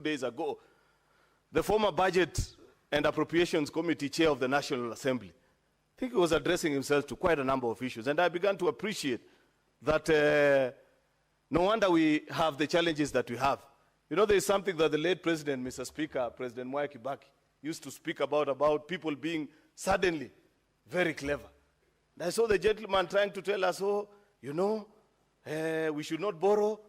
days ago, the former Budget and Appropriations Committee chair of the National Assembly, I think he was addressing himself to quite a number of issues. And I began to appreciate that no wonder we have the challenges that we have. You know, there is something that the late president, Mr. Speaker, President Mwai Kibaki, used to speak about people being suddenly very clever. And I saw the gentleman trying to tell us, oh, you know, we should not borrow.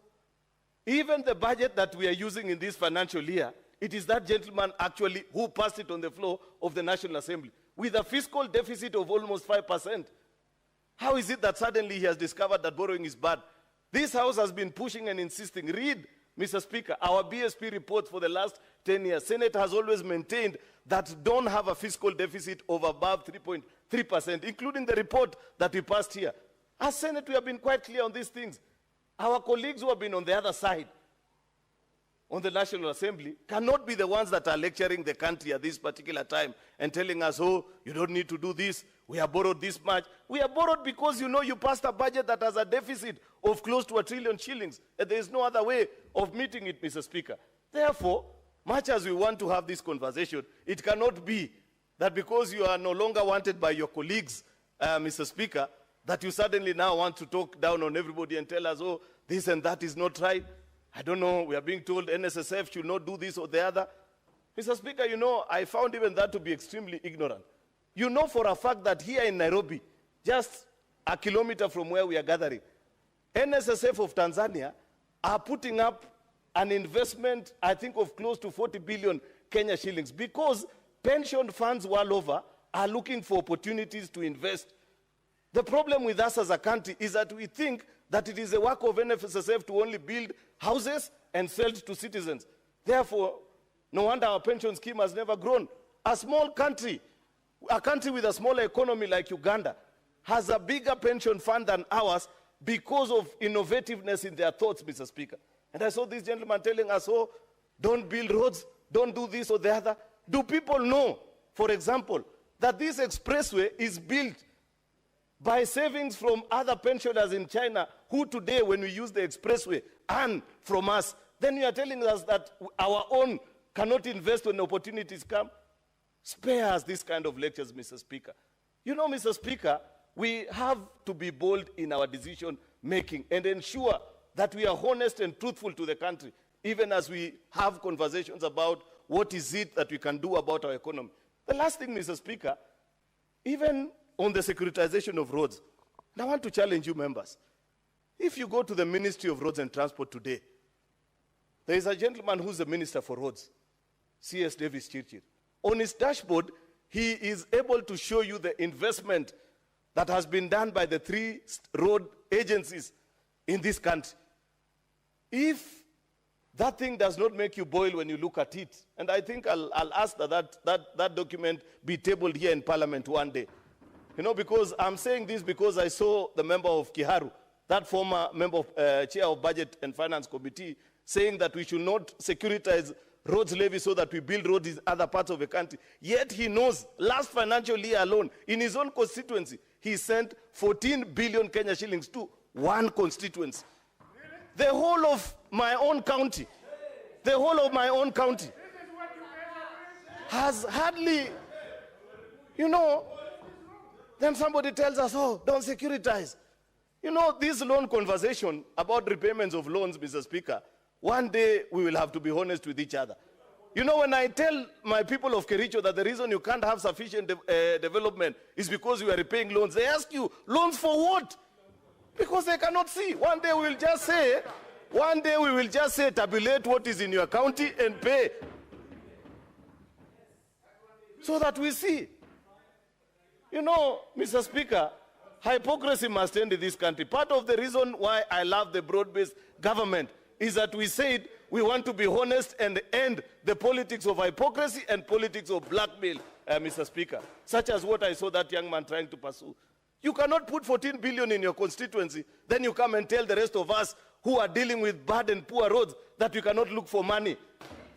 Even the budget that we are using in this financial year, it is that gentleman actually who passed it on the floor of the National Assembly with a fiscal deficit of almost 5%. How is it that suddenly he has discovered that borrowing is bad? This House has been pushing and insisting. Read, Mr. Speaker, our BSP reports for the last 10 years. Senate has always maintained that don't have a fiscal deficit of above 3.3%, including the report that we passed here. As Senate, we have been quite clear on these things. Our colleagues who have been on the other side, on the National Assembly, cannot be the ones that are lecturing the country at this particular time and telling us, oh, you don't need to do this, we have borrowed this much. We have borrowed because, you know, you passed a budget that has a deficit of close to 1 trillion shillings, and there is no other way of meeting it, Mr. Speaker. Therefore, much as we want to have this conversation, it cannot be that because you are no longer wanted by your colleagues, Mr. Speaker, that you suddenly now want to talk down on everybody and tell us, oh, this and that is not right. I don't know, we are being told NSSF should not do this or the other. Mr. Speaker, you know, I found even that to be extremely ignorant. You know for a fact that here in Nairobi, just a kilometer from where we are gathering, NSSF of Tanzania are putting up an investment, I think, of close to 40 billion Kenya shillings because pension funds world over are looking for opportunities to invest. The problem with us as a country is that we think that it is the work of NSSF to only build houses and sell to citizens. Therefore, no wonder our pension scheme has never grown. A small country, a country with a smaller economy like Uganda, has a bigger pension fund than ours because of innovativeness in their thoughts, Mr. Speaker. And I saw this gentleman telling us, oh, don't build roads, don't do this or the other. Do people know, for example, that this expressway is built by savings from other pensioners in China who today, when we use the expressway, earn from us? Then you are telling us that our own cannot invest when opportunities come? Spare us this kind of lectures, Mr. Speaker. You know, Mr. Speaker, we have to be bold in our decision making and ensure that we are honest and truthful to the country, even as we have conversations about what is it that we can do about our economy. The last thing, Mr. Speaker, even on the securitization of roads, and I want to challenge you members. If you go to the Ministry of Roads and Transport today, there is a gentleman who's the Minister for Roads, C.S. Davis Chirchir. On his dashboard, he is able to show you the investment that has been done by the 3 road agencies in this country. If that thing does not make you boil when you look at it, and I think I'll ask that document be tabled here in Parliament one day. You know, because I'm saying this because I saw the member of Kiharu, that former member of, chair of Budget and Finance Committee, saying that we should not securitize roads levy so that we build roads in other parts of the country. Yet he knows last financial year alone, in his own constituency, he sent 14 billion Kenya shillings to one constituency. The whole of my own county, has hardly, you know, then somebody tells us, oh, don't securitize. You know, this loan conversation about repayments of loans, Mr. Speaker, one day we will have to be honest with each other. You know, when I tell my people of Kericho that the reason you can't have sufficient development is because you are repaying loans, they ask you, loans for what? Because they cannot see. One day we will just say, tabulate what is in your county and pay. So that we see. You know, Mr. Speaker, hypocrisy must end in this country. Part of the reason why I love the broad-based government is that we said we want to be honest and end the politics of hypocrisy and politics of blackmail, Mr. Speaker, such as what I saw that young man trying to pursue. You cannot put 14 billion in your constituency, then you come and tell the rest of us who are dealing with bad and poor roads that we cannot look for money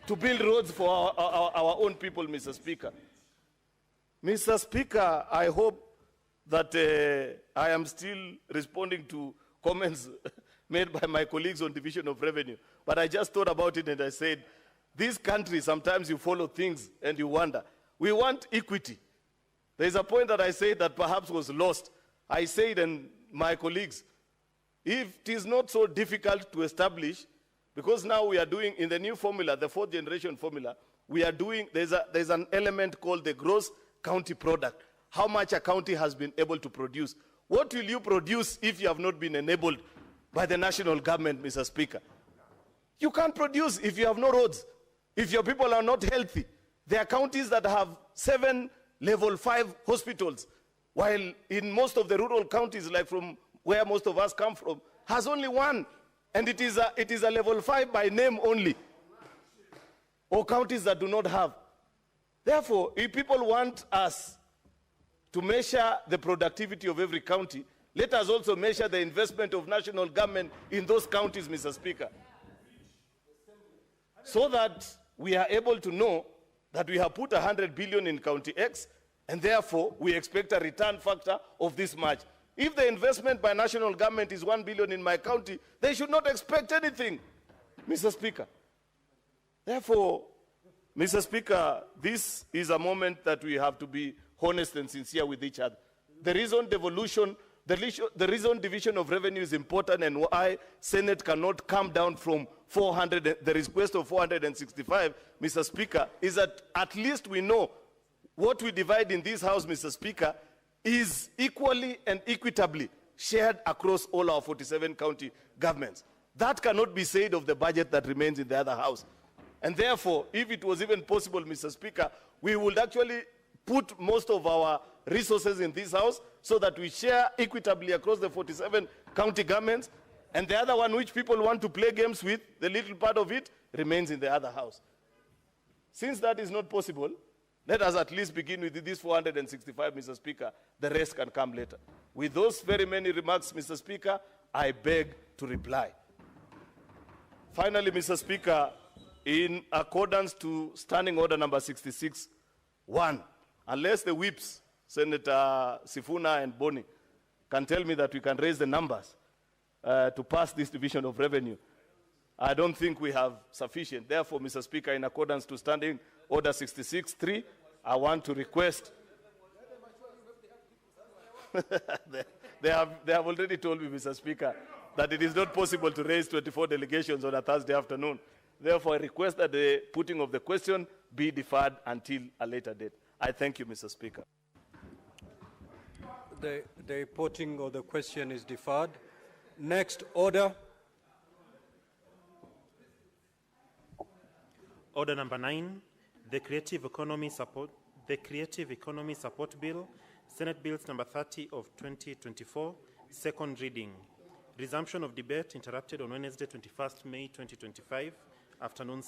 to build roads for our own people, Mr. Speaker. Mr. Speaker, I hope that I am still responding to comments made by my colleagues on division of revenue. But I just thought about it and I said, These countries, sometimes you follow things and you wonder. We want equity. There's a point that I said that perhaps was lost. I said, and my colleagues, if it is not so difficult to establish, because now we are doing, in the new formula, the fourth generation formula, we are doing, there's an element called the gross county product, how much a county has been able to produce. What will you produce if you have not been enabled by the national government, Mr. Speaker? You can't produce if you have no roads, if your people are not healthy. There are counties that have 7 level 5 hospitals, while in most of the rural counties, like from where most of us come from, has only 1. And it is a level 5 by name only. Or counties that do not have. Therefore, if people want us to measure the productivity of every county, let us also measure the investment of national government in those counties, Mr. Speaker. So that we are able to know that we have put 100 billion in County X, and therefore we expect a return factor of this much. If the investment by national government is 1 billion in my county, they should not expect anything, Mr. Speaker. Therefore, Mr. Speaker, this is a moment that we have to be honest and sincere with each other. The reason division of revenue is important, and why Senate cannot come down from 400, the request of 465, Mr. Speaker, is that at least we know what we divide in this House, Mr. Speaker, is equally and equitably shared across all our 47 county governments. That cannot be said of the budget that remains in the other House. And therefore, if it was even possible, Mr. Speaker, we would actually put most of our resources in this House so that we share equitably across the 47 county governments, and the other one which people want to play games with, the little part of it, remains in the other House. Since that is not possible, let us at least begin with this 465, Mr. Speaker. The rest can come later. With those very many remarks, Mr. Speaker, I beg to reply. Finally, Mr. Speaker, in accordance to Standing Order number 66(1), unless the whips, Senator Sifuna and Boni, can tell me that we can raise the numbers to pass this division of revenue, I don't think we have sufficient. Therefore, Mr. Speaker, in accordance to Standing Order 66(3), I want to request. they have already told me, Mr. Speaker, that it is not possible to raise 24 delegations on a Thursday afternoon. Therefore, I request that the putting of the question be deferred until a later date. I thank you, Mr. Speaker. The putting of the question is deferred. Next order. Order number 9, the Creative Economy Support Bill, Senate Bills number 30 of 2024, second reading. Resumption of debate interrupted on Wednesday, 21st May 2025, afternoon.